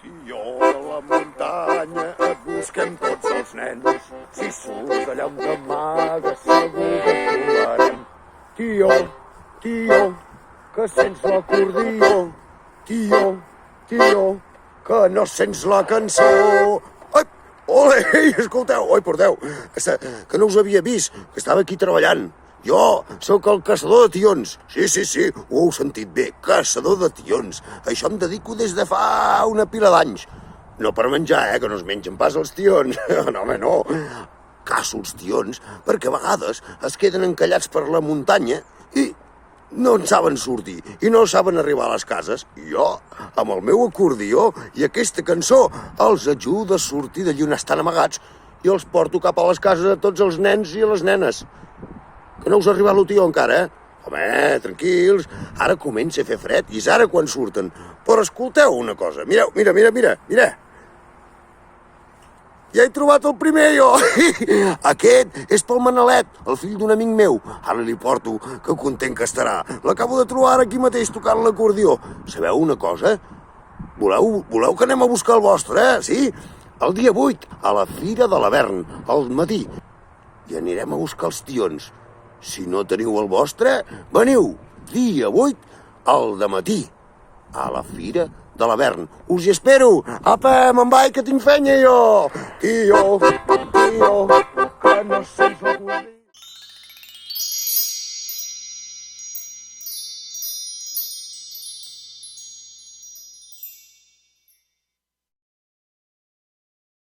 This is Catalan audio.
Tió de la muntanya, et busquem tots els nens. Si surts allà on t'amagues, segur que et trobarem. Tió, tió, que sents l'acordió. Tió, tió, que no sents la cançó. Ai, ole, escolteu, oi, porteu, que no us havia vist, que estava aquí treballant. Jo sóc el caçador de tions. Sí, ho heu sentit bé, caçador de tions. Això em dedico des de fa una pila d'anys. No per menjar, que no es mengen pas els tions. No, home, no. Caço els tions perquè a vegades es queden encallats per la muntanya i no en saben sortir i no saben arribar a les cases. I jo, amb el meu acordió i aquesta cançó, els ajudo a sortir d'allí on estan amagats i els porto cap a les cases a tots els nens i a les nenes. Que no us ha arribat l'utió encara, Home, tranquils, ara comença a fer fred i és ara quan surten. Però escolteu una cosa, mireu, mira. Ja he trobat el primer, jo. Aquest és pel Manalet, el fill d'un amic meu. Ara li porto, que content que estarà. L'acabo de trobar ara aquí mateix tocant l'acordió. Sabeu una cosa? Voleu que anem a buscar el vostre, sí? El dia 8, a la Fira de l'Avern, al matí. I anirem a buscar els tions. Si no teniu el vostre, veniu, dia 8, al dematí, a la Fira de l'Avern. Us hi espero. Apa, me'n vaig, que tinc feina, jo. Tio.